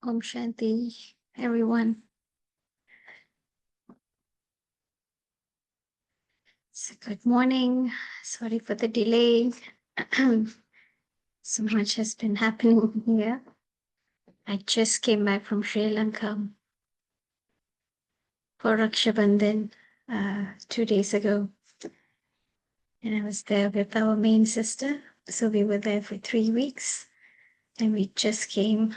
Om Shanti, everyone. So good morning. Sorry for the delay. So much has been happening here. I just came back from Sri Lanka for Raksha Bandhan 2 days ago. And I was there with our main sister. So we were there for 3 weeks. And we just came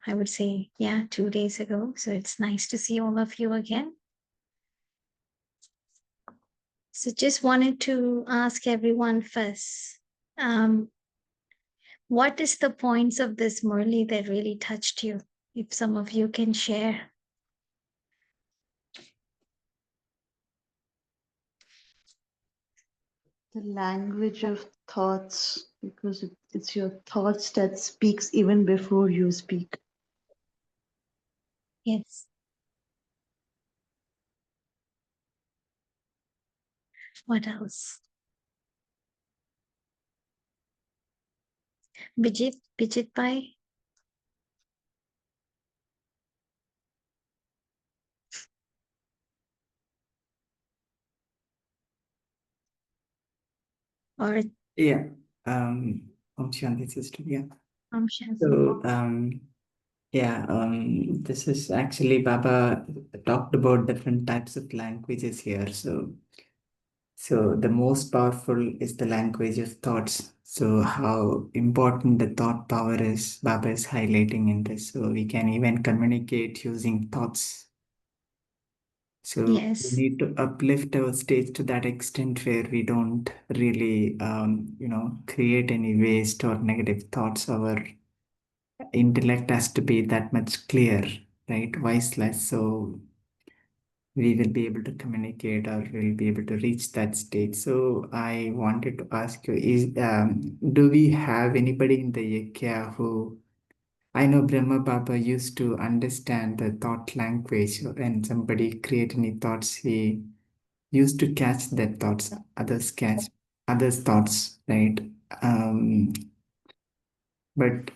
I would say, 2 days ago. So it's nice to see all of you again. So just wanted to ask everyone first, what is the points of this Murli that really touched you? If some of you can share. The language of thoughts, because it's your thoughts that speaks even before you speak. Yes. What else? Bijit Pai? Or Yeah. Om Shanti sister. Yeah. Shanti? So this is actually Baba talked about different types of languages here. So the most powerful is the language of thoughts. So how important the thought power is, Baba is highlighting in this. So we can even communicate using thoughts. So we Yes. need to uplift our stage to that extent where we don't really, create any waste or negative thoughts. Our intellect has to be that much clear, right? Voiceless. So we will be able to communicate or we'll be able to reach that state. So I wanted to ask you, do we have anybody in the Yakya who I know Brahma Baba used to understand the thought language. When somebody create any thoughts, he used to catch that thoughts, others catch others' thoughts, right? Um, but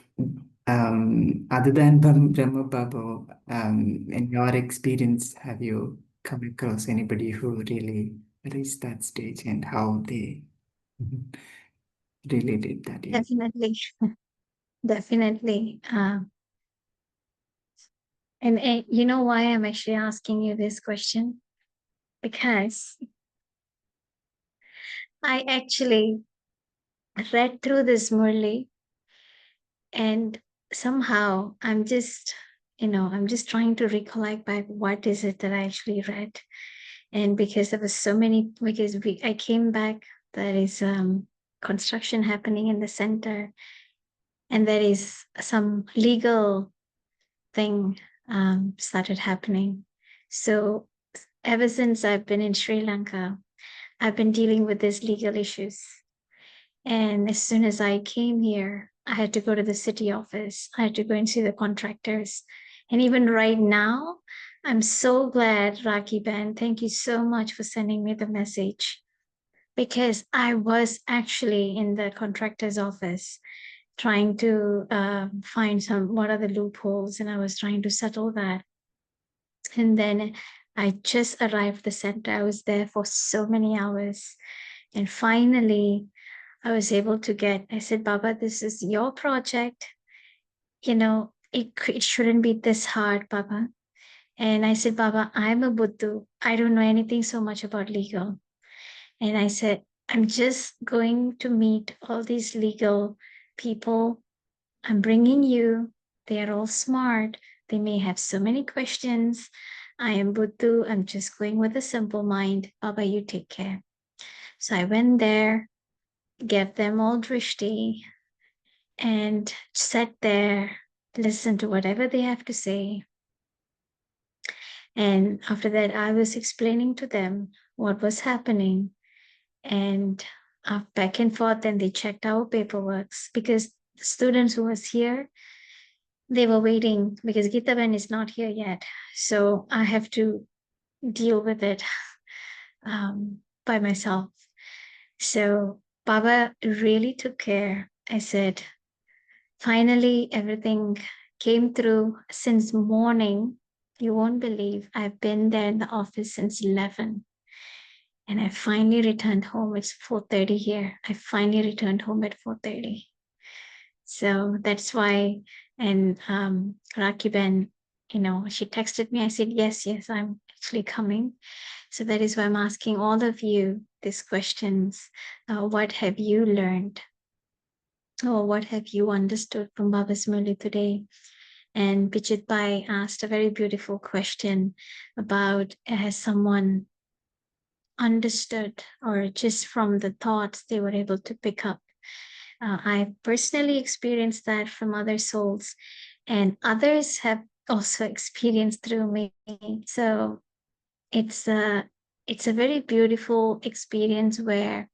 other than Brahma Baba, in your experience, have you come across anybody who really reached that stage and how they really did that? Yeah. Definitely. Definitely. And you know why I'm actually asking you this question? Because I actually read through this Murli, and somehow I'm just trying to recollect back what is it that I actually read. And because there was so many, because I came back, there is construction happening in the center, and there is some legal thing started happening. So ever since I've been in Sri Lanka, I've been dealing with these legal issues. And as soon as I came here, I had to go to the city office. I had to go and see the contractors. And even right now, I'm so glad, Raki Ben, thank you so much for sending me the message, because I was actually in the contractor's office trying to find what are the loopholes, and I was trying to settle that. And then I just arrived the center. I was there for so many hours. And finally, I was able to I said, Baba, this is your project. It shouldn't be this hard, Baba. And I said, Baba, I'm a Buddha. I don't know anything so much about legal. And I said, I'm just going to meet all these legal people. I'm bringing you. They are all smart. They may have so many questions. I am Buddha. I'm just going with a simple mind. Baba, you take care. So I went there, gave them all drishti, and sat there, listen to whatever they have to say. And after that, I was explaining to them what was happening. And back and forth, and they checked our paperwork, because the students who was here, they were waiting because Gita Ben is not here yet. So I have to deal with it by myself. So Baba really took care. I said, finally, everything came through since morning. You won't believe I've been there in the office since 11. And I finally returned home. It's 4:30 here. I finally returned home at 4:30. So that's why, and Rakiben, she texted me. I said, yes, I'm actually coming. So that is why I'm asking all of you these questions. What have you learned? Or what have you understood from Baba's Murli today? And Pichit Pai asked a very beautiful question about, has someone understood, or just from the thoughts they were able to pick up? I personally experienced that from other souls, and others have also experienced through me. So it's a very beautiful experience where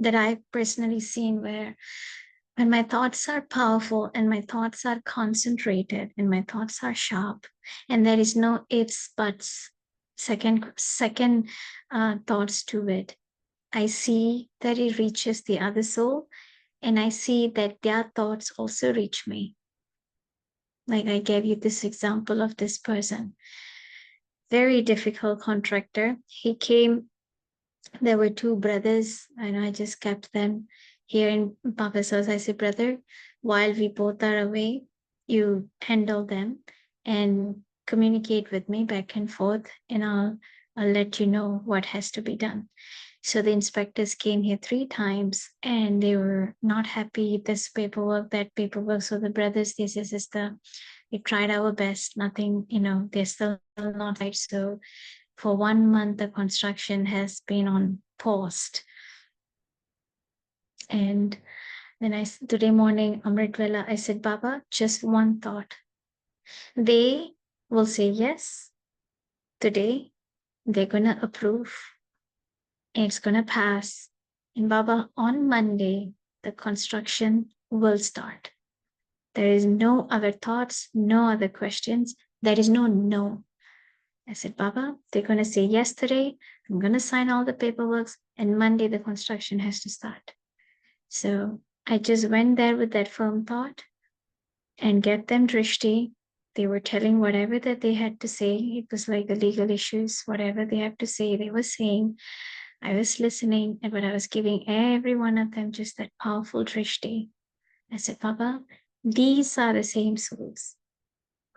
I've personally seen, where when my thoughts are powerful and my thoughts are concentrated and my thoughts are sharp, and there is no ifs, buts, second thoughts to it, I see that it reaches the other soul, and I see that their thoughts also reach me. Like I gave you this example of this person, very difficult contractor. He came, there were two brothers, and I just kept them here in Papa's house. I said, brother, while we both are away, you handle them and communicate with me back and forth, and I'll let you know what has to be done. So the inspectors came here 3 times, and they were not happy, this paperwork, that paperwork. So the brothers, they said, sister, we tried our best, nothing, they're still not right. So for 1 month, the construction has been on pause. And then today morning, Amrit Vela, I said, Baba, just one thought. They will say yes. Today, they're going to approve. And it's going to pass. And Baba, on Monday, the construction will start. There is no other thoughts, no other questions. There is no. I said, Baba, they're going to say yes today. I'm going to sign all the paperwork, and Monday the construction has to start. So I just went there with that firm thought and get them drishti. They were telling whatever that they had to say. It was like the legal issues, whatever they have to say, they were saying. I was listening, and what I was giving every one of them just that powerful drishti. I said, Baba, these are the same souls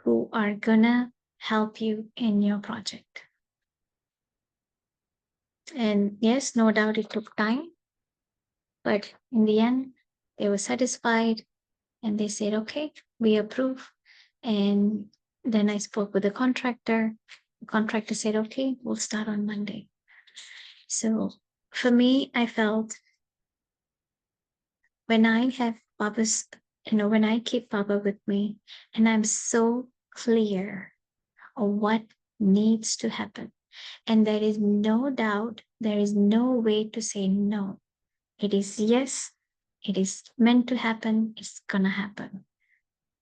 who are gonna help you in your project. And yes, no doubt it took time, but in the end, they were satisfied, and they said, okay, we approve. And then I spoke with the contractor. The contractor said, okay, we'll start on Monday. So for me, I felt when I have Baba's, when I keep Baba with me, and I'm so clear of what needs to happen, and there is no doubt, there is no way to say no. It is yes, it is meant to happen, it's gonna happen.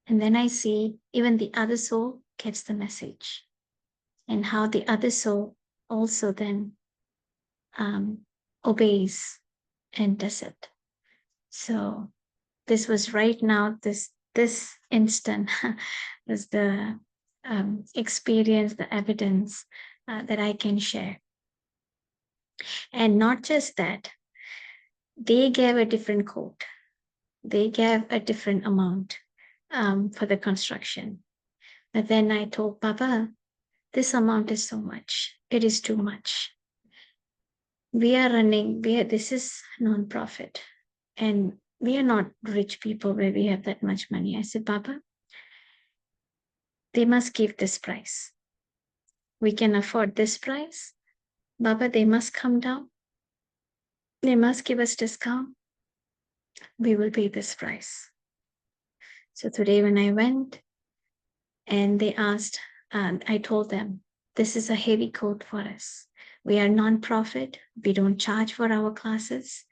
And then I see even the other soul gets the message, and how the other soul also then obeys and does it. So this was right now, this instant was the experience, the evidence that I can share. And not just that, they gave a different quote. They gave a different amount for the construction. But then I told Papa, this amount is so much. It is too much. This is non-profit, and we are not rich people where we have that much money. I said, Papa, they must give this price. We can afford this price. Baba, they must come down. They must give us discount. We will pay this price. So today when I went and they asked, I told them, this is a heavy quote for us. We are non-profit. We don't charge for our classes.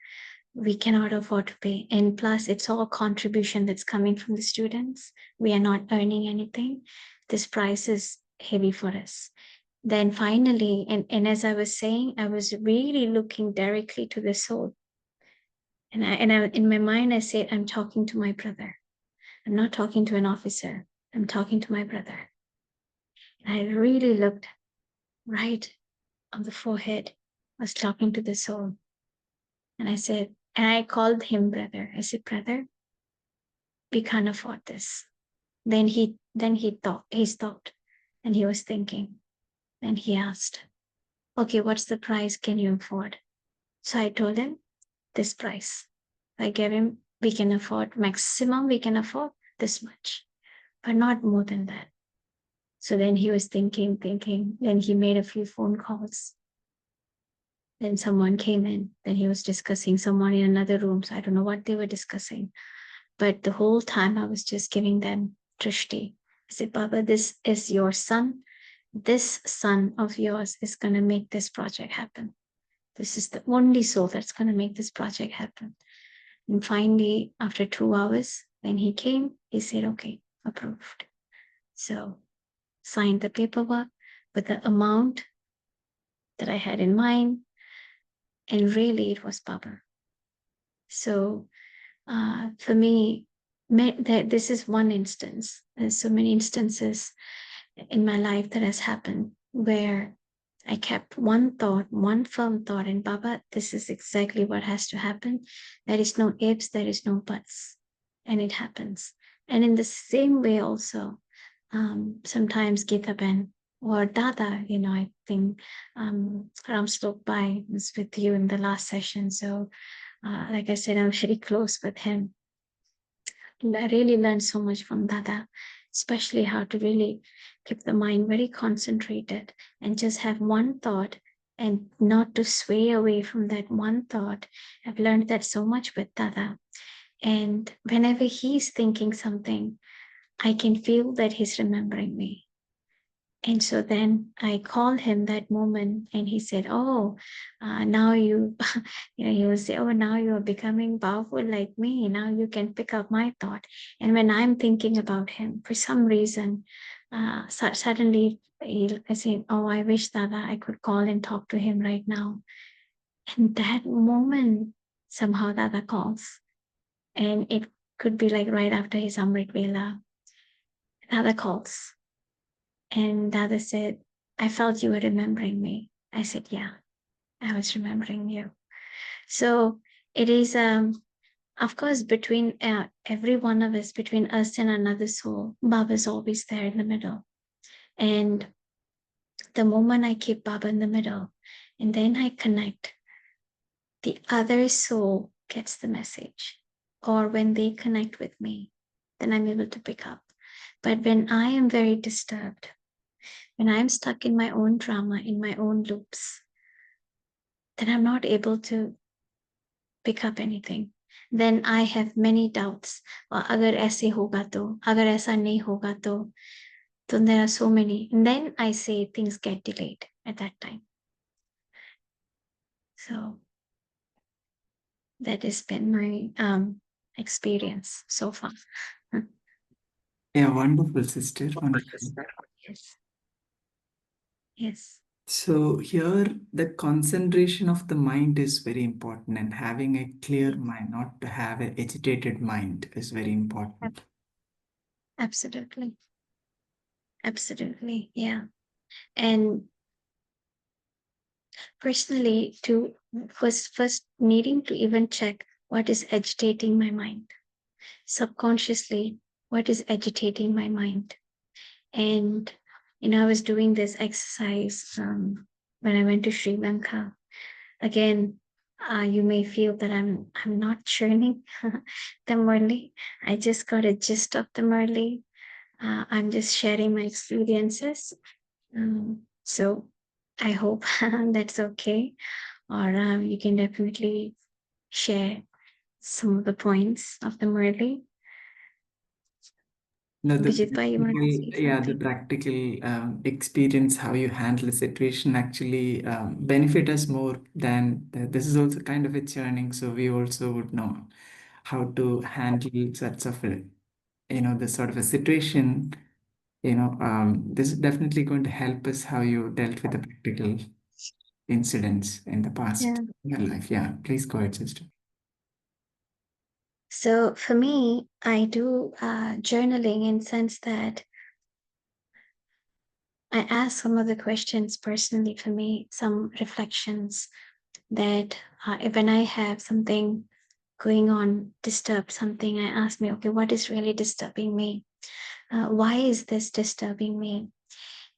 We cannot afford to pay. And plus, it's all contribution that's coming from the students. We are not earning anything. This price is heavy for us. Then finally, and as I was saying, I was really looking directly to the soul. And I, in my mind, I said, I'm talking to my brother. I'm not talking to an officer. I'm talking to my brother. And I really looked right on the forehead. I was talking to the soul. And I said, and I called him brother. I said, brother, we can't afford this. Then he stopped and he was thinking. Then he asked, okay, what's the price can you afford? So I told him this price. I gave him, we can afford, maximum we can afford this much, but not more than that. So then he was thinking. Then he made a few phone calls. Then someone came in. Then he was discussing someone in another room. So I don't know what they were discussing. But the whole time I was just giving them Trishti. I said, Baba, this is your son. This son of yours is going to make this project happen. This is the only soul that's going to make this project happen. And finally, after 2 hours, when he came, he said, okay, approved. So signed the paperwork with the amount that I had in mind. And really, it was Baba. So for me, this is one instance. There's so many instances in my life that has happened where I kept one thought, one firm thought, and Baba, this is exactly what has to happen. There is no ifs, there is no buts, and it happens. And in the same way, also, sometimes Gita Ben or Dada, I think Ram Slok Bai was with you in the last session. So, like I said, I'm very close with him. I really learned so much from Dada, especially how to really keep the mind very concentrated and just have one thought and not to sway away from that one thought. I've learned that so much with Dada. And whenever he's thinking something, I can feel that he's remembering me. And so then I called him that moment and he said, oh, now you, he will say, oh, now you're becoming powerful like me. Now you can pick up my thought. And when I'm thinking about him, for some reason, suddenly I say, oh, I wish that I could call and talk to him right now. And that moment, somehow Dada calls. And it could be like right after his Amrit Vela, Dada calls. And Dada said, I felt you were remembering me. I said, yeah, I was remembering you. So it is, of course, between every one of us, between us and another soul, Baba is always there in the middle. And the moment I keep Baba in the middle, and then I connect, the other soul gets the message. Or when they connect with me, then I'm able to pick up. But when I am very disturbed, when I'm stuck in my own drama, in my own loops, then I'm not able to pick up anything. Then I have many doubts. अगर ऐसे होगा तो, अगर ऐसा नहीं होगा तो, there are so many. And then I say things get delayed at that time. So that has been my experience so far. Yeah, wonderful, sister. Wonderful. Yes. Yes. So here, the concentration of the mind is very important, and having a clear mind, not to have an agitated mind, is very important. Absolutely. Absolutely. Yeah. And personally, to first needing to even check what is agitating my mind. Subconsciously, what is agitating my mind. And I was doing this exercise when I went to Sri Lanka. Again, you may feel that I'm not churning the Murli. I just got a gist of the Murli. I'm just sharing my experiences. So I hope that's okay. Or you can definitely share some of the points of the Murli. No, Vijitbhai, you want to say the something? practical experience, how you handle a situation actually benefit us more than this is also kind of a churning. So we also would know how to handle such of a, this sort of a situation. This is definitely going to help us how you dealt with the practical incidents in the past Yeah. in your life. Yeah, please go ahead, sister. So for me, I do journaling in sense that I ask some of the questions personally for me, some reflections that when I have something going on, disturb something, I ask me, okay, what is really disturbing me? Why is this disturbing me?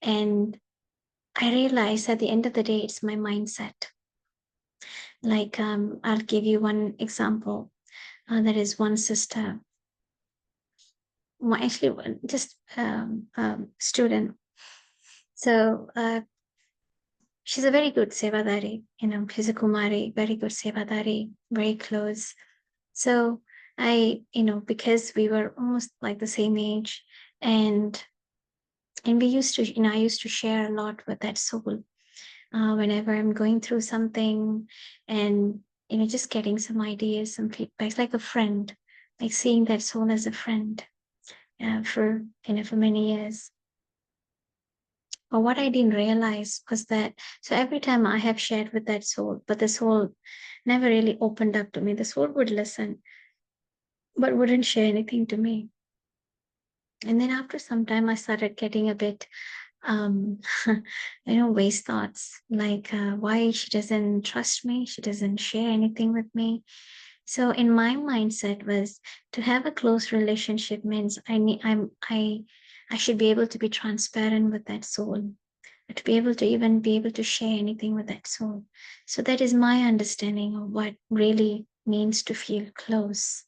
And I realize at the end of the day, it's my mindset. Like, I'll give you one example. There is one sister, well, actually, just student. So she's a very good sevadari, she's a Kumari, very good sevadari, very close. So I, because we were almost like the same age, and we used to, I used to share a lot with that soul whenever I'm going through something, and just getting some ideas, some feedbacks, like a friend, like seeing that soul as a friend for for many years. But what I didn't realize was that, so every time I have shared with that soul, but the soul never really opened up to me. The soul would listen, but wouldn't share anything to me. And then after some time, I started getting a bit, waste thoughts, like why she doesn't trust me, she doesn't share anything with me. So in my mindset was, to have a close relationship means I should be able to be transparent with that soul, to be able to even be able to share anything with that soul. So that is my understanding of what really means to feel close.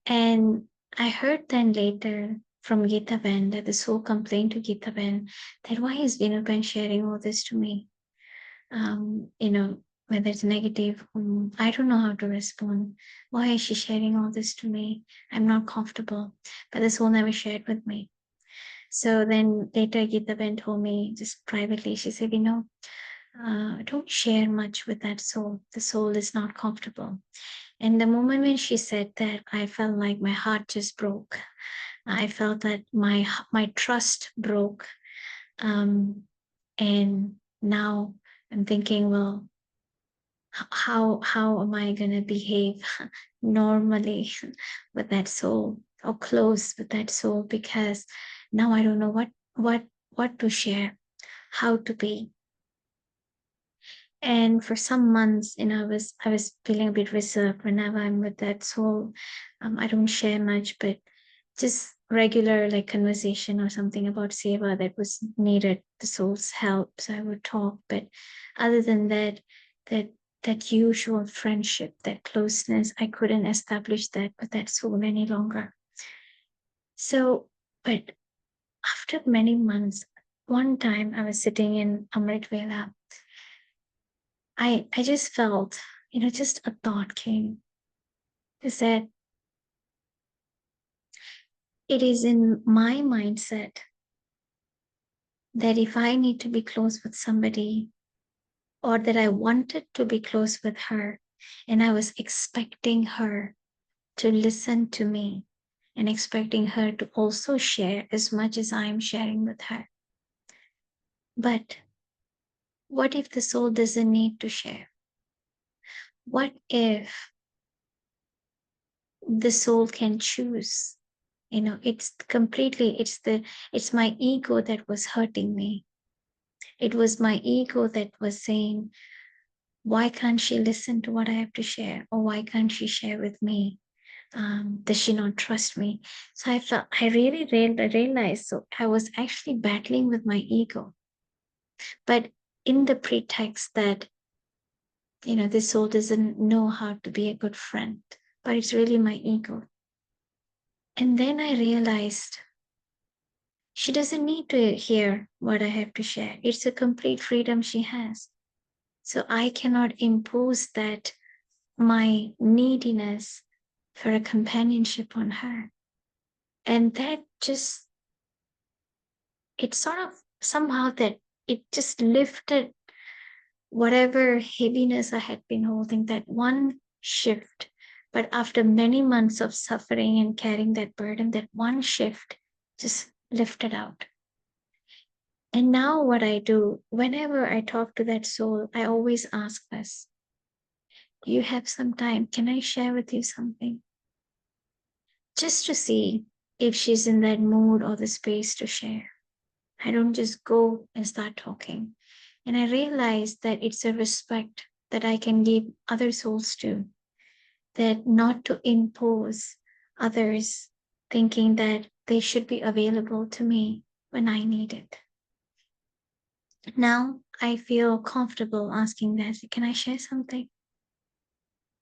And I heard then later from Gita Ben that the soul complained to Gita Ben that why is Ben sharing all this to me? Whether it's negative, I don't know how to respond. Why is she sharing all this to me? I'm not comfortable. But the soul never shared with me. So then later Gita Ben told me just privately, she said, don't share much with that soul. The soul is not comfortable. And the moment when she said that, I felt like my heart just broke. I felt that my trust broke. And now I'm thinking, well, how am I gonna behave normally with that soul, or close with that soul? Because now I don't know what to share, how to be. And for some months, I was feeling a bit reserved whenever I'm with that soul. I don't share much, but just regular like conversation or something about seva that was needed, the soul's help. So I would talk. But other than that, that usual friendship, that closeness, I couldn't establish that with that soul any longer. So, but after many months, one time I was sitting in Amrit Vela. I just felt, just a thought came. Is that it is in my mindset that if I need to be close with somebody, or that I wanted to be close with her, and I was expecting her to listen to me and expecting her to also share as much as I am sharing with her. But what if the soul doesn't need to share? What if the soul can choose? It's my ego that was hurting me. It was my ego that was saying, why can't she listen to what I have to share? Or why can't she share with me? Does she not trust me? So I really realized, so I was actually battling with my ego, but in the pretext that, this soul doesn't know how to be a good friend, but it's really my ego. And then I realized she doesn't need to hear what I have to share. It's a complete freedom she has. So I cannot impose that, my neediness for a companionship on her. And that just, it sort of somehow that it just lifted whatever heaviness I had been holding, that one shift. But after many months of suffering and carrying that burden, that one shift just lifted out. And now what I do, whenever I talk to that soul, I always ask this, do you have some time? Can I share with you something? just to see if she's in that mood or the space to share. I don't just go and start talking. And I realize that it's a respect that I can give other souls too, that not to impose others thinking that they should be available to me when I need it. Now I feel comfortable asking that, can I share something?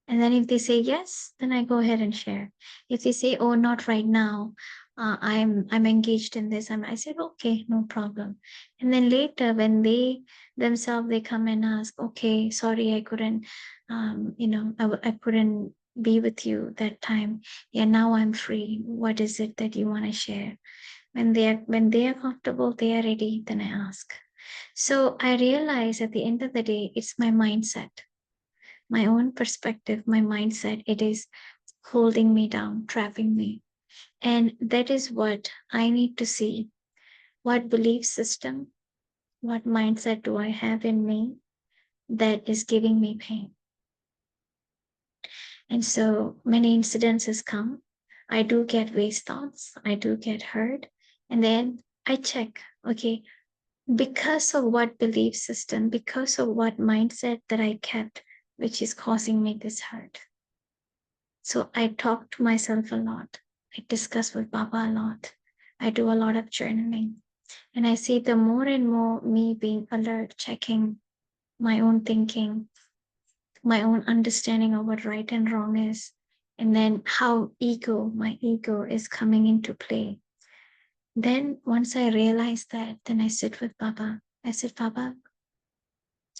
And then if they say yes, then I go ahead and share. If they say, oh, not right now, I'm engaged in this, I said, okay, no problem. And then later when they themselves, they come and ask, okay, sorry, I couldn't, I couldn't be with you that time. Yeah, now I'm free. What is it that you want to share? When they are comfortable, they are ready, then I ask. So I realize at the end of the day, it's my mindset, my own perspective, my mindset. It is holding me down, trapping me. And that is what I need to see. What belief system, what mindset do I have in me that is giving me pain? And so many incidences come. I do get waste thoughts. I do get hurt. And then I check, okay, because of what belief system, because of what mindset that I kept, which is causing me this hurt. So I talk to myself a lot. I discuss with Baba a lot. I do a lot of journaling. And I see the more and more me being alert, checking my own thinking, my own understanding of what right and wrong is, and then how my ego is coming into play. Then once I realize that, then I sit with Baba. I said, Baba,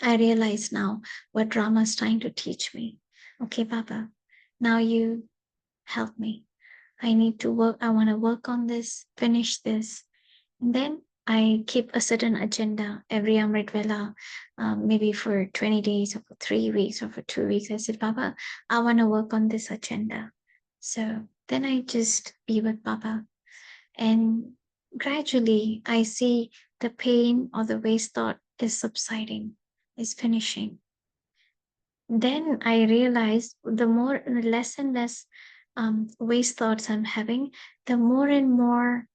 I realize now what Rama is trying to teach me. Okay, Baba, now you help me. I need to work. I want to work on this, finish this. And then I keep a certain agenda every Amrit Vela, maybe for 20 days or for 3 weeks or for 2 weeks. I said, Baba, I want to work on this agenda. So then I just be with Baba. And gradually I see the pain or the waste thought is subsiding, is finishing. Then I realized the less and less waste thoughts I'm having, the more and more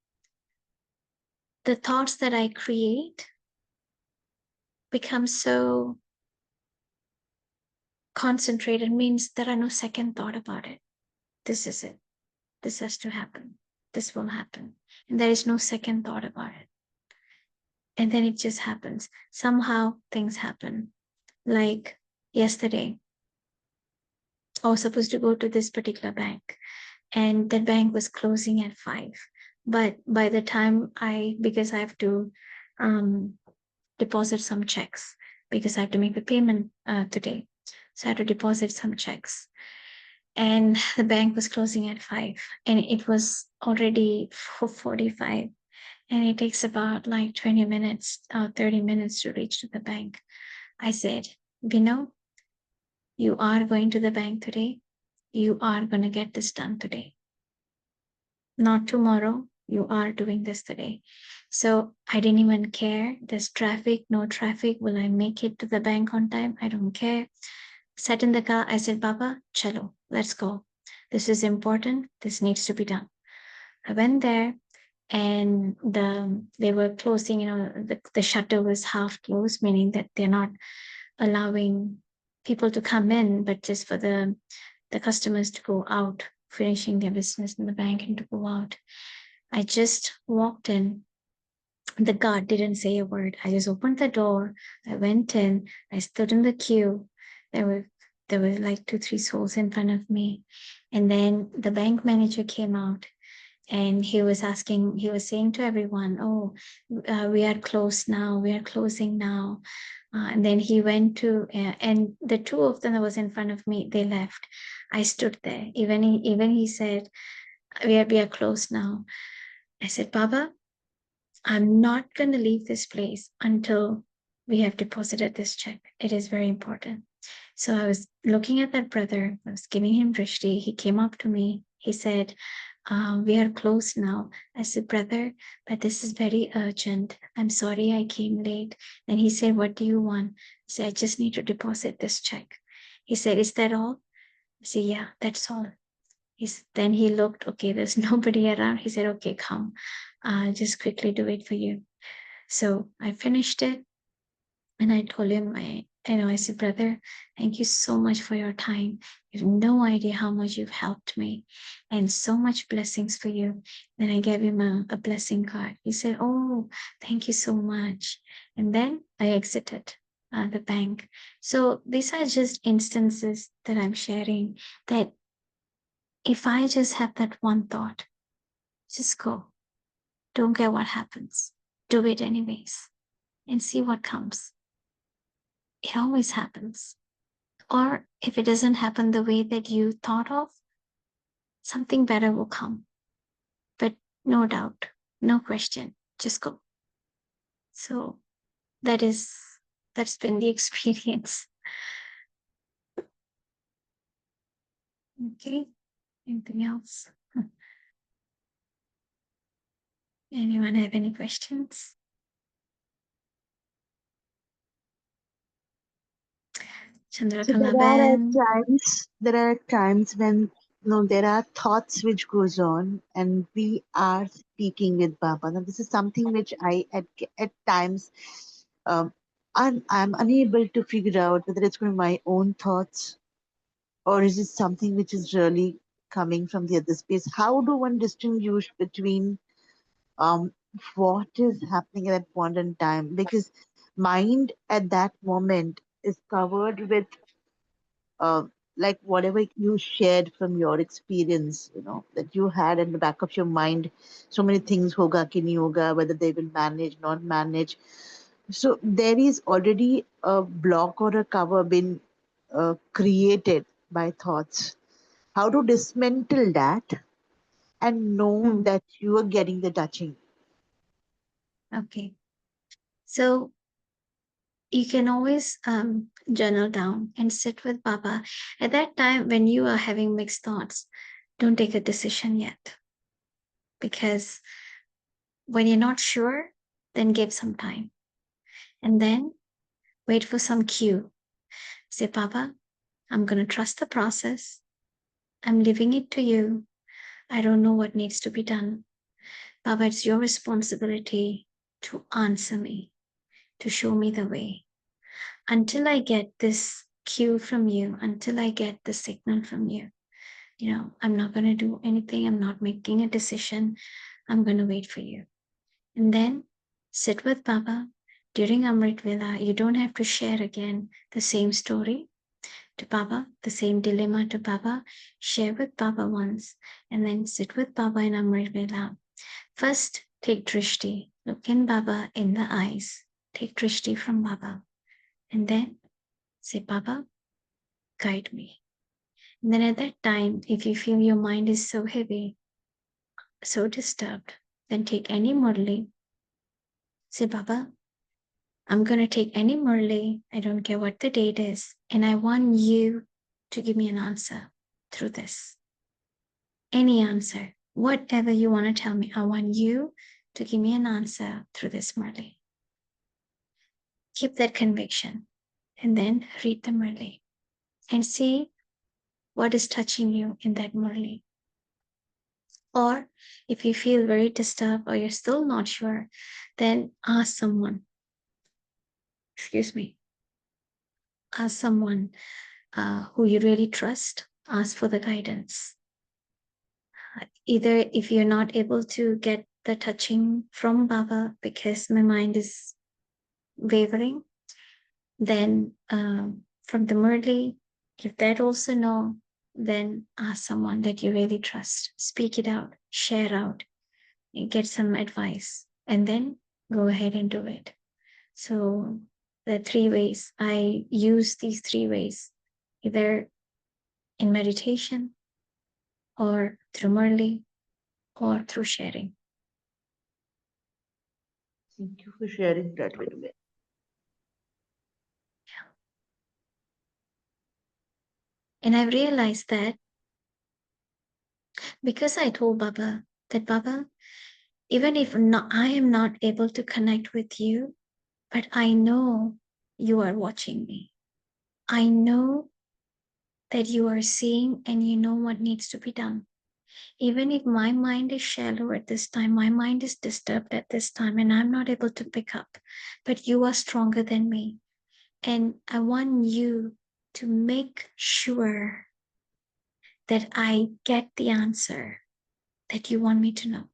the thoughts that I create become so concentrated, means there are no second thought about it. This is it. This has to happen. This will happen. And there is no second thought about it. And then it just happens. Somehow things happen. Like yesterday, I was supposed to go to this particular bank, and the bank was closing at 5. But by the time because I have to deposit some checks, because I have to make the payment today. So I had to deposit some checks. And the bank was closing at 5. And it was already 4:45. And it takes about like 20 minutes, 30 minutes to reach to the bank. I said, Bino, you are going to the bank today. You are going to get this done today. Not tomorrow. You are doing this today. So I didn't even care. There's traffic, no traffic. Will I make it to the bank on time? I don't care. Sat in the car. I said, Baba, chalo, let's go. This is important. This needs to be done. I went there, and they were closing, the shutter was half closed, meaning that they're not allowing people to come in, but just for the customers to go out, finishing their business in the bank and to go out. I just walked in. The guard didn't say a word. I just opened the door. I went in. I stood in the queue. There were like 2-3 souls in front of me. And then the bank manager came out, and he was saying to everyone, oh, we are closed now. We are closing now. And then he went to, and the 2 of them that was in front of me, they left. I stood there. Even he said, we are closed now. I said, Baba, I'm not going to leave this place until we have deposited this check. It is very important. So I was looking at that brother. I was giving him drishti. He came up to me. He said, we are closed now. I said, brother, but this is very urgent. I'm sorry I came late. And he said, what do you want? I said, I just need to deposit this check. He said, is that all? I said, yeah, that's all. Then he looked, okay, there's nobody around. He said, okay, come, I'll just quickly do it for you. So I finished it and I told him, I said, brother, thank you so much for your time. You have no idea how much you've helped me and so much blessings for you. Then I gave him a blessing card. He said, oh, thank you so much. And then I exited the bank. So these are just instances that I'm sharing, that if I just have that one thought, just go. Don't care what happens. Do it anyways and see what comes. It always happens. Or if it doesn't happen the way that you thought of, something better will come. But no doubt, no question, just go. So that's been the experience. Okay. Anything else? Anyone have any questions? So Chandrakala. there are times when there are thoughts which goes on and we are speaking with Baba. Now this is something which I at times um, I'm unable to figure out whether it's going to be my own thoughts or is it something which is really coming from the other space. How do one distinguish between um, what is happening at that point in time? Because mind at that moment is covered with uh, like whatever you shared from your experience, that you had in the back of your mind, so many things, hoga ki nahi hoga, whether they will manage, not manage. So there is already a block or a cover been created by thoughts. How to dismantle that and know Hmm. that you are getting the touching? Okay. So you can always journal down and sit with Baba. At that time, when you are having mixed thoughts, don't take a decision yet. Because when you're not sure, then give some time. And then wait for some cue. Say, Baba, I'm going to trust the process. I'm leaving it to you. I don't know what needs to be done. Baba, it's your responsibility to answer me, to show me the way. Until I get this cue from you, until I get the signal from you, I'm not going to do anything. I'm not making a decision. I'm going to wait for you. And then sit with Baba. During Amrit Vela, you don't have to share again the same story to Baba, the same dilemma to Baba. Share with Baba once and then sit with Baba in Amrit Vela. First, take Drishti. Look in Baba in the eyes. Take Drishti from Baba. And then say, Baba, guide me. And then at that time, if you feel your mind is so heavy, so disturbed, then take any murli. Say, Baba, I'm going to take any murli. I don't care what the date is. And I want you to give me an answer through this. Any answer, whatever you want to tell me, I want you to give me an answer through this murli. Keep that conviction and then read the murli and see what is touching you in that murli. Or if you feel very disturbed or you're still not sure, then ask someone, ask someone who you really trust, ask for the guidance. Either if you're not able to get the touching from Baba because my mind is wavering, then from the Murli, if that also no, then ask someone that you really trust. Speak it out, share out, and get some advice, and then go ahead and do it. So the 3 ways, I use these 3 ways, either in meditation or through Murli or through sharing. Thank you for sharing that with me. And I've realized that because I told Baba that, Baba, even if I am not able to connect with you, but I know you are watching me. I know that you are seeing and you know what needs to be done. Even if my mind is shallow at this time, my mind is disturbed at this time, and I'm not able to pick up, but you are stronger than me. And I want you to make sure that I get the answer that you want me to know.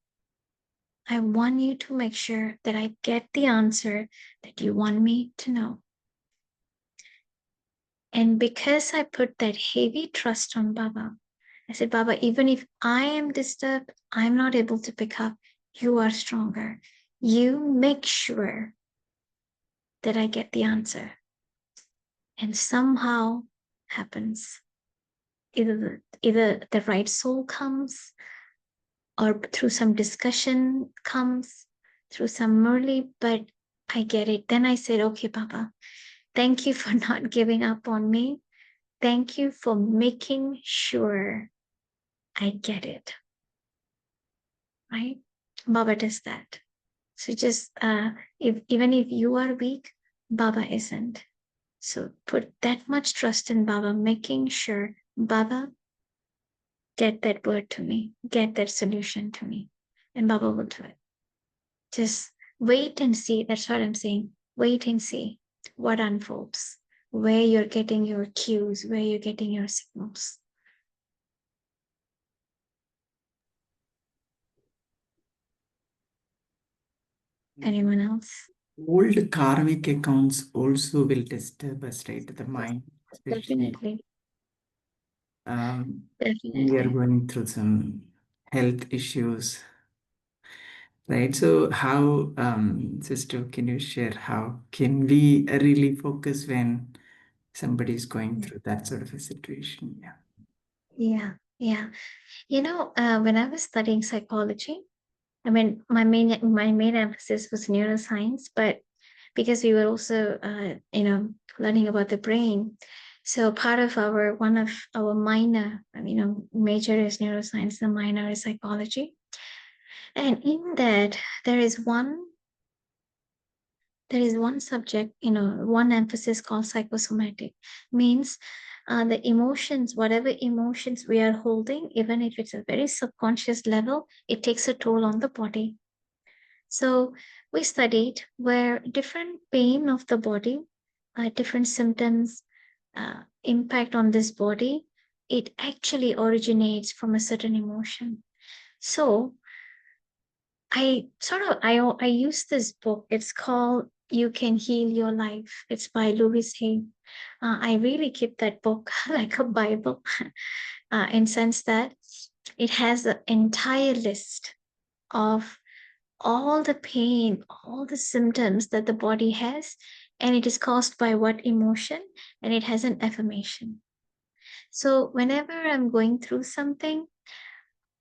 I want you to make sure that I get the answer that you want me to know. And because I put that heavy trust on Baba, I said, Baba, even if I am disturbed, I'm not able to pick up, you are stronger. You make sure that I get the answer. And somehow happens. Either the right soul comes, or through some discussion comes, through some Murli, but I get it. Then I said, okay, Baba, thank you for not giving up on me. Thank you for making sure I get it. Right? Baba does that. So just even if you are weak, Baba isn't. So put that much trust in Baba, making sure, Baba, get that word to me, get that solution to me, and Baba will do it. Just wait and see. That's what I'm saying. Wait and see what unfolds, where you're getting your cues, where you're getting your signals. Anyone else? Old karmic accounts also will disturb us, right? The mind, especially Definitely. when we are Definitely. going through some health issues, right? So, how, sister, can you share how can we really focus when somebody is going through that sort of a situation? Yeah. Yeah. Yeah. When I was studying psychology, I mean, my main emphasis was neuroscience, but because we were also, learning about the brain, so part of one of our minor, major is neuroscience, the minor is psychology, and in that there is one subject, one emphasis called psychosomatic, means the emotions, whatever emotions we are holding, even if it's a very subconscious level, it takes a toll on the body. So we studied where different pain of the body, different symptoms, impact on this body, it actually originates from a certain emotion. So I use this book. It's called "You Can Heal Your Life." It's by Louis Hay. I really keep that book like a Bible, in sense that it has an entire list of all the pain, all the symptoms that the body has, and it is caused by what emotion, and it has an affirmation. So whenever I'm going through something,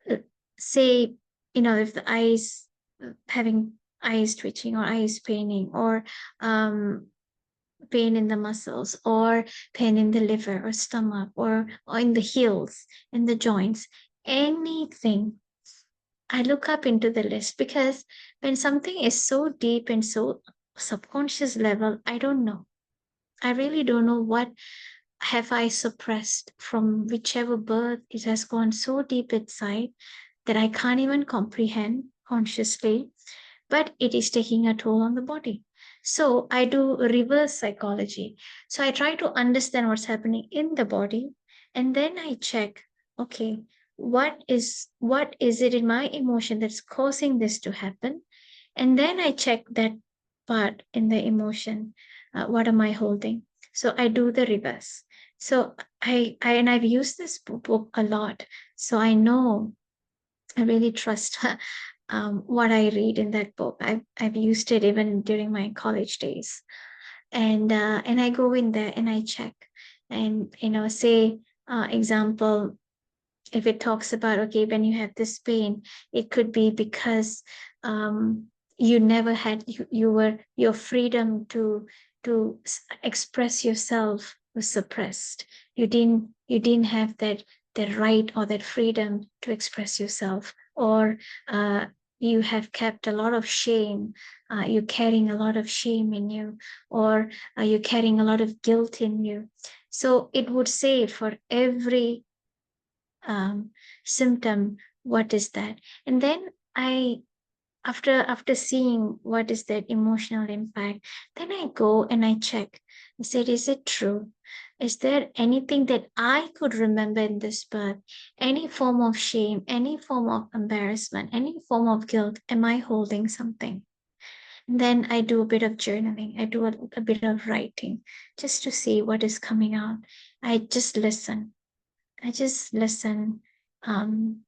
uh, say, if the eyes having eyes twitching or eyes paining, or pain in the muscles, or pain in the liver or stomach, or in the heels, in the joints, anything, I look up into the list, because when something is so deep and so subconscious level, I don't know. I really don't know what have I suppressed from whichever birth. It has gone so deep inside that I can't even comprehend consciously, but it is taking a toll on the body. So I do reverse psychology. So I try to understand what's happening in the body, and then I check, okay, what is it in my emotion that's causing this to happen? And then I check that part in the emotion. What am I holding? So I do the reverse. So and I've used this book a lot. So I know, I really trust what I read in that book. I've used it even during my college days, and I go in there and I check, and say, example, if it talks about, okay, when you have this pain, it could be because you never had your freedom to express yourself was suppressed. You didn't have that right or that freedom to express yourself, or you have kept a lot of shame. You're carrying a lot of shame in you, or you're carrying a lot of guilt in you. So it would say for every symptom, what is that? And then I, after seeing what is that emotional impact, then I go and I check. I said, is it true? Is there anything that I could remember in this birth? Any form of shame, any form of embarrassment, any form of guilt? Am I holding something? And then I do a bit of journaling. I do a bit of writing just to see what is coming out. I just listen. I just listen, um,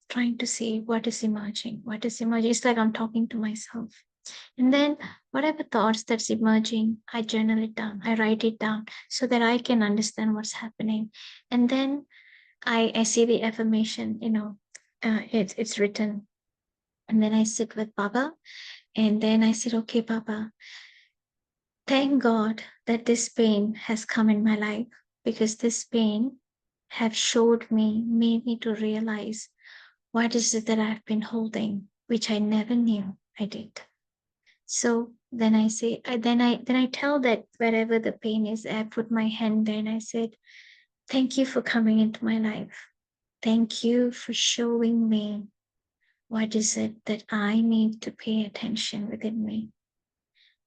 trying to see what is emerging. What is emerging? It's like I'm talking to myself. And then whatever thoughts that's emerging, I journal it down. I write it down so that I can understand what's happening. And then I see the affirmation, it's written. And then I sit with Baba. And then I said, okay, Baba, thank God that this pain has come in my life, because this pain have showed me, made me to realize what is it that I've been holding, which I never knew I did. So then I say, then I tell that wherever the pain is, I put my hand there and I said, thank you for coming into my life. Thank you for showing me what is it that I need to pay attention within me.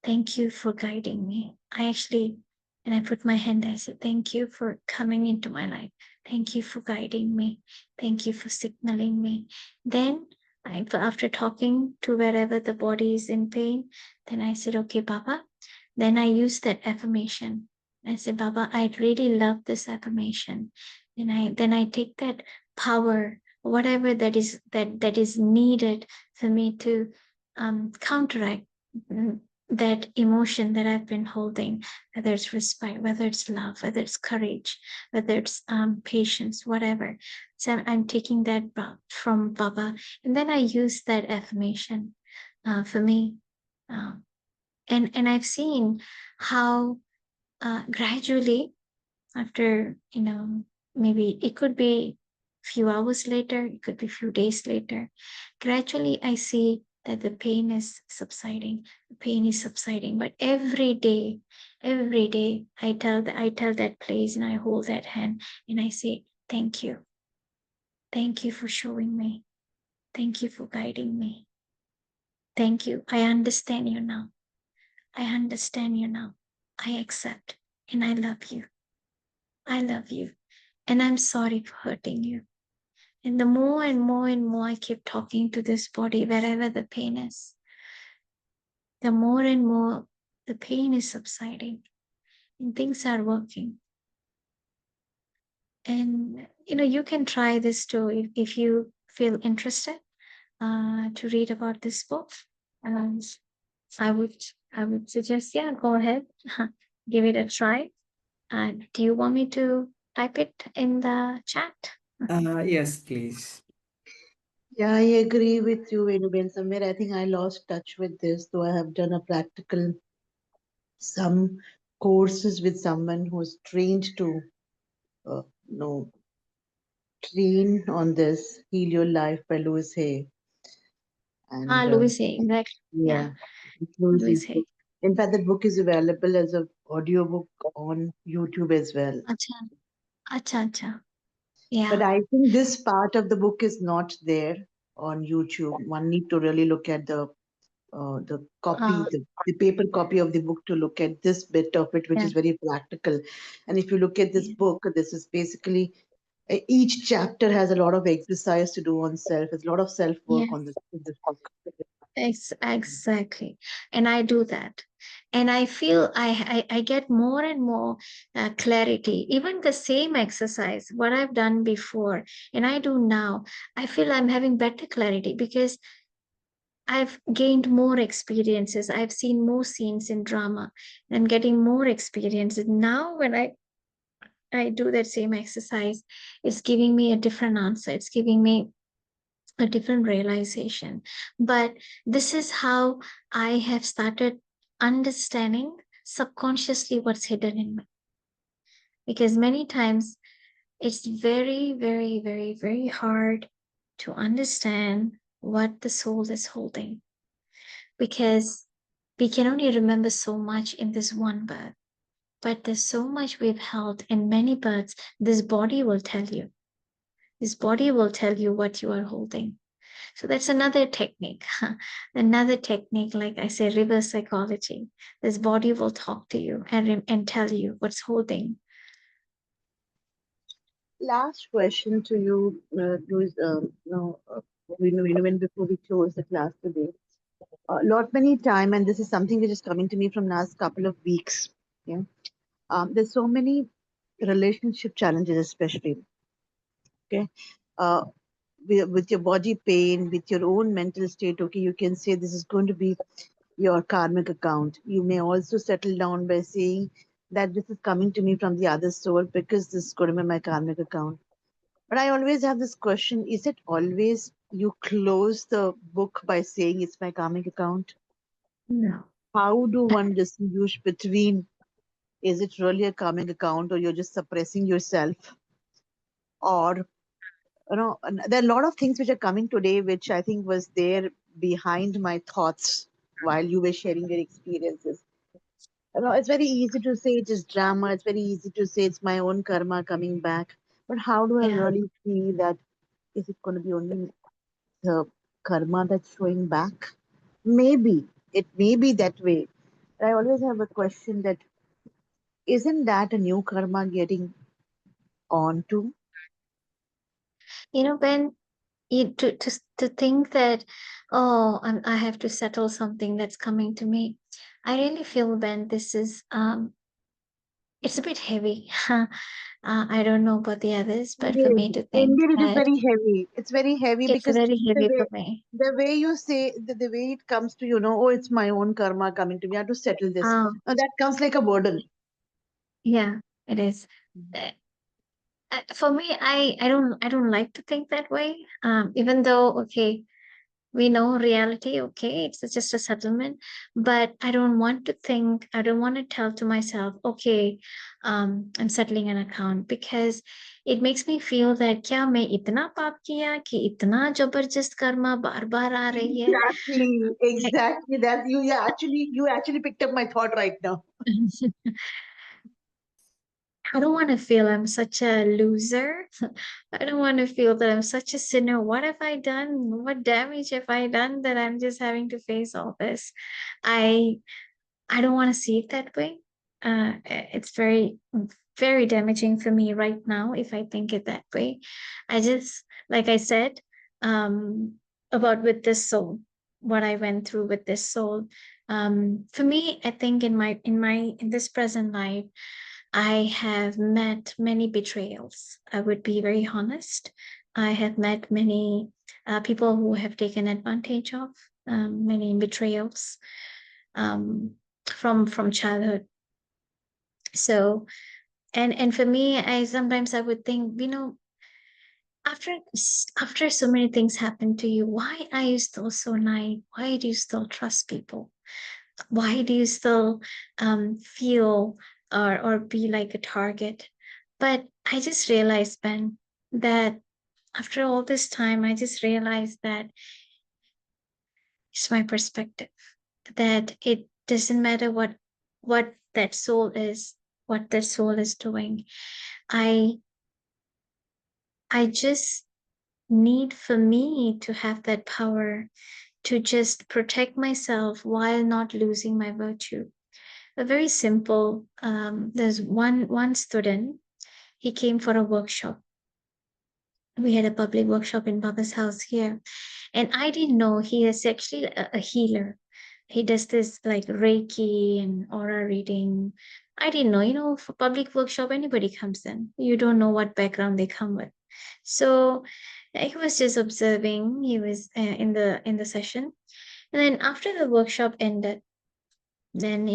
Thank you for guiding me. And I put my hand there, I said, thank you for coming into my life. Thank you for guiding me. Thank you for signaling me. Then after talking to wherever the body is in pain, then I said, okay, Baba. Then I used that affirmation. I said, Baba, I really love this affirmation. Then I take that power, whatever that is needed for me to counteract that emotion that I've been holding, whether it's respect, whether it's love, whether it's courage, whether it's patience, whatever. So I'm taking that from Baba, and then I use that affirmation for me, uh, and I've seen how gradually, after maybe it could be few hours later, it could be few days later, gradually I see that the pain is subsiding. The pain is subsiding. But every day I tell that place and I hold that hand and I say, thank you. Thank you for showing me. Thank you for guiding me. Thank you. I understand you now. I understand you now. I accept and I love you. I love you. And I'm sorry for hurting you. And the more and more and more I keep talking to this body, wherever the pain is, the more and more the pain is subsiding and things are working. And you can try this too if you feel interested to read about this book. Um, I would suggest, yeah, go ahead, give it a try. Do you want me to type it in the chat? Yes, please. Yeah, I agree with you, Venuben. Somewhere I think I lost touch with this, though I have done a practical some courses with someone who's trained to uh, you know train on this Heal Your Life by Louis Hay. And Louis Hay, exactly. Yeah, yeah, it's Louis Louis Hay's Hay. book. In fact, the book is available as a audiobook on YouTube as well. Acha, acha, acha. But Yeah, I think this part of the book is not there on YouTube. One need to really look at the uh, copy, the paper copy of the book to look at this bit of it, which yeah, is very practical. And if you look at this yeah, book, this is basically each chapter has a lot of exercise to do on self. There's a lot of self yeah. work on this book. Exactly. And I do that. And I feel I get more and more clarity. Even the same exercise, what I've done before and I do now, I feel I'm having better clarity because I've gained more experiences. I've seen more scenes in drama and getting more experiences. Now, when I do that same exercise, it's giving me a different answer. It's giving me a different realization. But this is how I have started understanding subconsciously what's hidden in me. Because many times it's very, very, very, very hard to understand what the soul is holding. Because we can only remember so much in this one birth. But there's so much we've held in many births. This body will tell you. This body will tell you what you are holding. So that's another technique. Another technique, like I say, reverse psychology. This body will talk to you and tell you what's holding. Last question to you, Louis, when before we close the class today. Lot many time, and this is something which is coming to me from last couple of weeks. Yeah, there's so many relationship challenges, especially. Okay, uh, with your body pain, with your own mental state. Okay, you can say this is going to be your karmic account. You may also settle down by saying that this is coming to me from the other soul because this is going to be my karmic account. But I always have this question, is it always you close the book by saying it's my karmic account? No. How do one distinguish between is it really a karmic account or you're just suppressing yourself? Or, and there are a lot of things which are coming today, which I think was there behind my thoughts while you were sharing your experiences. It's very easy to say it is drama. It's very easy to say it's my own karma coming back. But how do I Yeah. really feel that is it going to be only the karma that's showing back? Maybe it may be that way. But I always have a question that isn't that a new karma getting onto? When to think that, oh, I have to settle something that's coming to me. I really feel, Ben, this is it's a bit heavy. I don't know about the others, but for me Indeed, to think indeed, it is that very heavy. It's very heavy it's because very the heavy way for me. the way you say the way it comes to oh, it's my own karma coming to me. I have to settle this. Um, Now that comes like a burden. yeah, it is. Uh, for me, I don't like to think that way. Even though, okay, we know reality, okay, it's just a settlement, but I don't want to tell to myself, okay, I'm settling an account, because it makes me feel that क्या मैं इतना पाप किया कि इतना जबरदस्त कर्मा बार बार आ रही है. Exactly, exactly. That you actually picked up my thought right now. I don't want to feel I'm such a loser. I don't want to feel that I'm such a sinner. What have I done? What damage have I done that I'm just having to face all this? I I don't want to see it that way. It's very, very damaging for me right now if I think it that way. I just, like I said, about with this soul, what I went through with this soul. For me, I think in this present life, I have met many betrayals. I would be very honest. I have met many people who have taken advantage of, many betrayals, um, from childhood. So, and for me, I would think, after so many things happen to you, why are you still so naive? Why do you still trust people? Why do you still feel or be like a target? But I just realized, Ben, that after all this time, I just realized that it's my perspective, that it doesn't matter what that soul is, what that soul is doing. I I just need for me to have that power to just protect myself while not losing my virtue. A very simple. There's one student. He came for a workshop. We had a public workshop in Baba's house here, and I didn't know he is actually a healer. He does this like Reiki and aura reading. I didn't know, for public workshop, anybody comes in. You don't know what background they come with. So he was just observing. He was in the session, and then after the workshop ended, then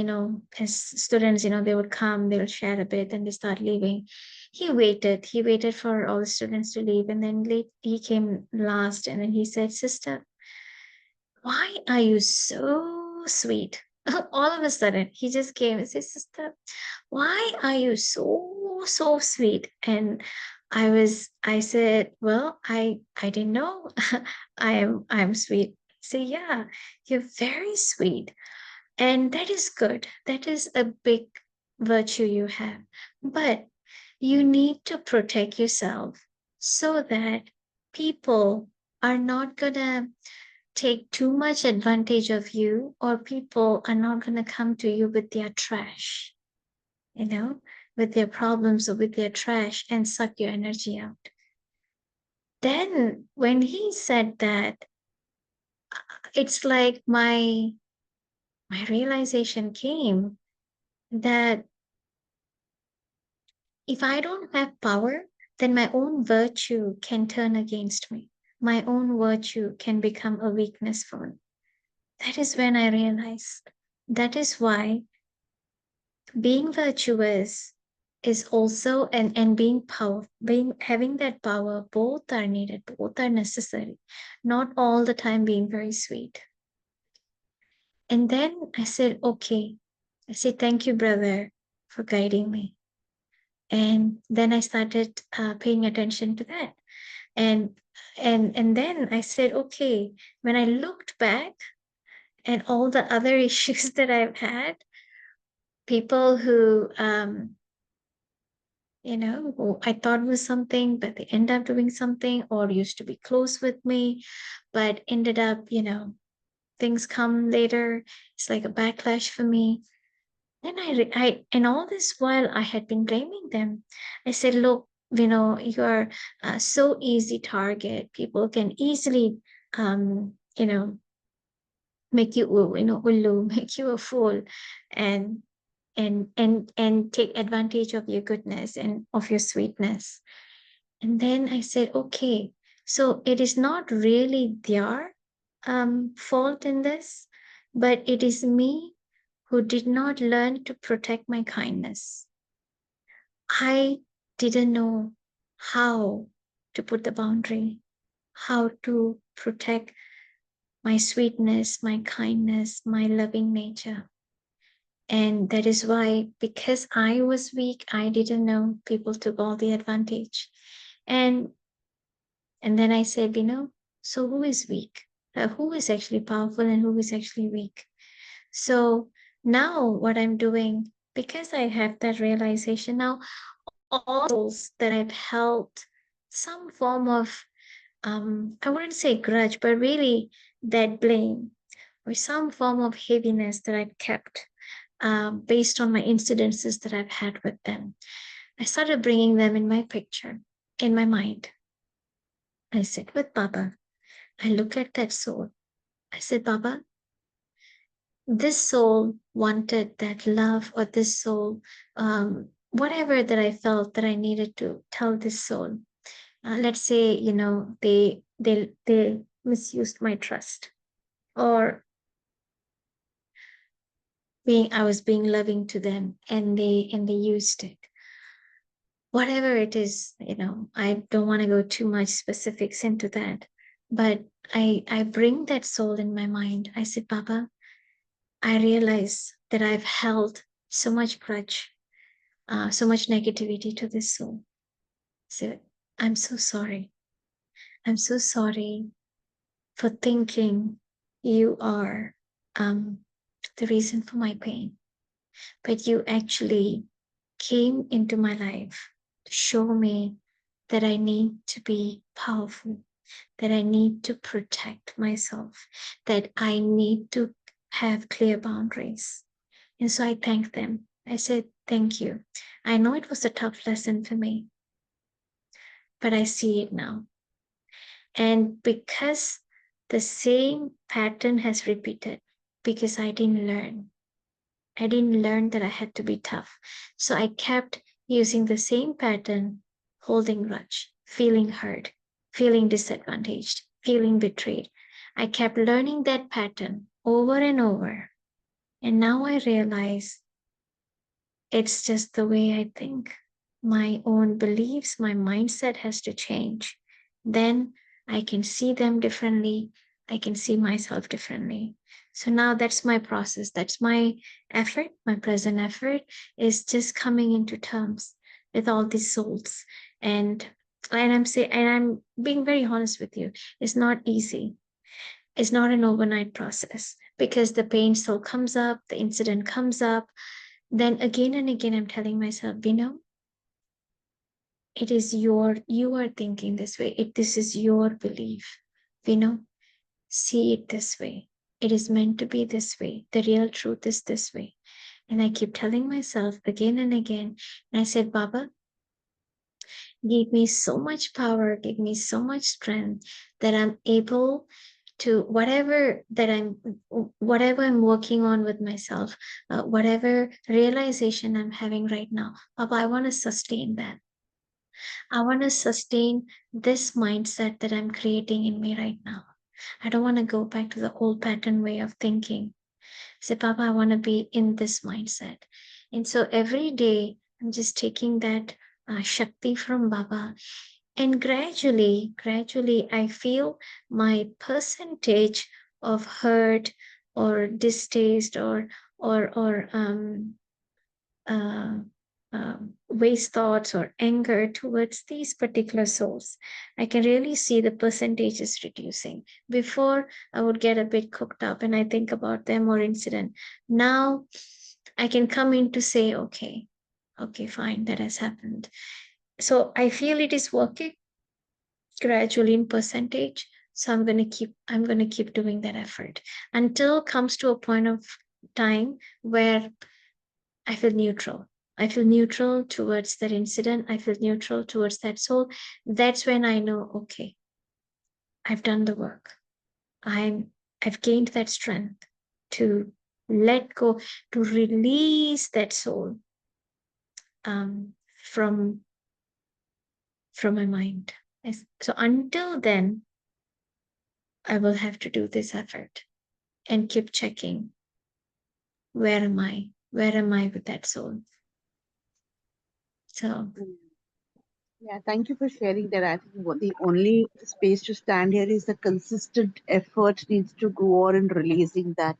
as students, they would come, they would share a bit, and they start leaving. He waited for all the students to leave, and then late he came last, and then he said, "Sister, why are you so sweet?" All of a sudden he just came and said, "Sister, why are you so sweet?" And I said, "Well, I didn't know. I'm sweet." So yeah, you're very sweet, and that is good. That is a big virtue you have. But you need to protect yourself so that people are not gonna take too much advantage of you, or people are not gonna come to you with their trash, with their problems or with their trash and suck your energy out. Then when he said that, it's like my realization came that if I don't have power, then my own virtue can turn against me. My own virtue can become a weakness for me. That is when I realized. That is why being virtuous is also, and being power, having that power, both are needed, both are necessary. Not all the time being very sweet. And then I said, okay. I said, thank you, brother, for guiding me. And then I started paying attention to that. And then I said, okay, when I looked back and all the other issues that I've had, people who who I thought was something, but they end up doing something, or used to be close with me, but ended up, things come later. It's like a backlash for me. Then and all this while I had been blaming them. I said, look, you're a so easy target. People can easily, make you, ullu, make you a fool, and take advantage of your goodness and of your sweetness. And then I said, okay, so it is not really their fault in this, but it is me who did not learn to protect my kindness. I didn't know how to put the boundary, how to protect my sweetness, my kindness, my loving nature. And that is why, because I was weak, I didn't know, people took all the advantage. And then I said, so who is weak? Who is actually powerful and who is actually weak? So now what I'm doing, because I have that realization now, all those that I've held some form of, I wouldn't say grudge, but really that blame or some form of heaviness that I've kept based on my incidences that I've had with them. I started bringing them in my picture, in my mind. I sit with Baba. I look at that soul. I said, Baba, this soul wanted that love, or this soul, whatever that I felt that I needed to tell this soul. Let's say, they misused my trust, or I was being loving to them, and they used it. Whatever it is, I don't want to go too much specifics into that, but I bring that soul in my mind. I said, Baba, I realize that I've held so much grudge, so much negativity to this soul. So I'm so sorry. I'm so sorry for thinking you are the reason for my pain. But you actually came into my life to show me that I need to be powerful, that I need to protect myself, that I need to have clear boundaries. And so I thanked them. I said, thank you. I know it was a tough lesson for me, but I see it now. And because the same pattern has repeated, because I didn't learn. I didn't learn that I had to be tough. So I kept using the same pattern, holding grudge, feeling hurt, feeling disadvantaged, feeling betrayed. I kept learning that pattern over and over. And now I realize it's just the way I think. My own beliefs, my mindset has to change. Then I can see them differently. I can see myself differently. So now that's my process. That's my effort. My present effort is just coming into terms with all these souls. And I'm being very honest with you. It's not easy. It's not an overnight process, because the pain still comes up, the incident comes up. Then again and again, I'm telling myself, It is you are thinking this way. This is your belief. See it this way. It is meant to be this way. The real truth is this way. And I keep telling myself again and again. And I said, Baba, give me so much power, give me so much strength that I'm able to whatever I'm working on with myself, whatever realization I'm having right now, Baba, I want to sustain that. I want to sustain this mindset that I'm creating in me right now. I don't want to go back to the old pattern way of thinking. Say, Papa, I want to be in this mindset. And so every day, I'm just taking that Shakti from Baba. And gradually, I feel my percentage of hurt or distaste or uh, waste thoughts or anger towards these particular souls, I can really see the percentages reducing. Before, I would get a bit cooked up and I think about them or incident. Now, I can come in to say, okay, fine, that has happened. So I feel it is working gradually in percentage. So I'm gonna keep doing that effort until comes to a point of time where I feel neutral. I feel neutral towards that incident. I feel neutral towards that soul. That's when I know, okay, I've done the work. I've gained that strength to let go, to release that soul from my mind. So until then, I will have to do this effort and keep checking. Where am I? Where am I with that soul? So Yeah, thank you for sharing that. I think the only space to stand here is the consistent effort needs to go on in releasing that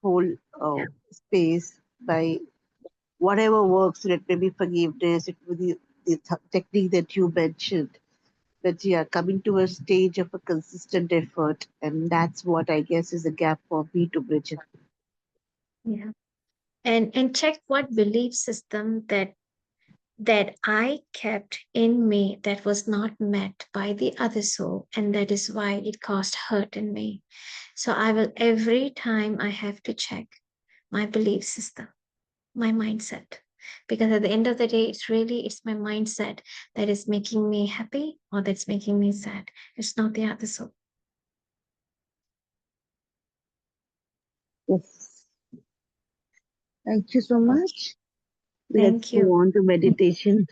whole space by whatever works. It may be forgiveness, it may be the technique that you mentioned. But yeah, coming to a stage of a consistent effort, and that's what I guess is a gap for me to bridge it. yeah. And check what belief system that I kept in me that was not met by the other soul, and that is why it caused hurt in me. So I will, every time I have to check my belief system, my mindset, because at the end of the day, it's my mindset that is making me happy or that's making me sad. It's not the other soul. Yes. Thank you so much. Let's Thank move you. on to meditation.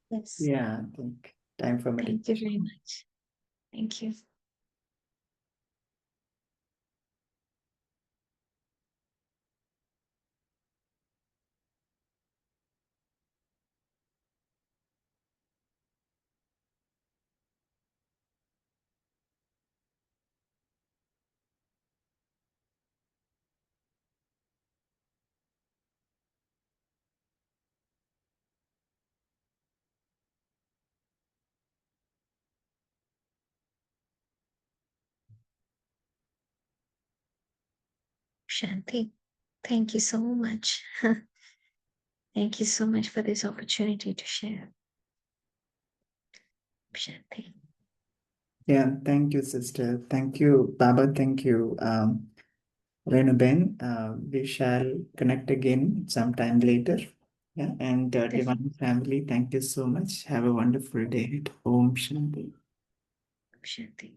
Yes. Yeah, I think time for Thank you meditation. very much. Thank you. Shanti. Thank you so much. Thank you so much for this opportunity to share. Shanti. Yeah, thank you, sister. Thank you, Baba. Thank you, Renuben. We shall connect again sometime later. Yeah, and Divine family, thank you so much. Have a wonderful day. Om Shanti. Shanti.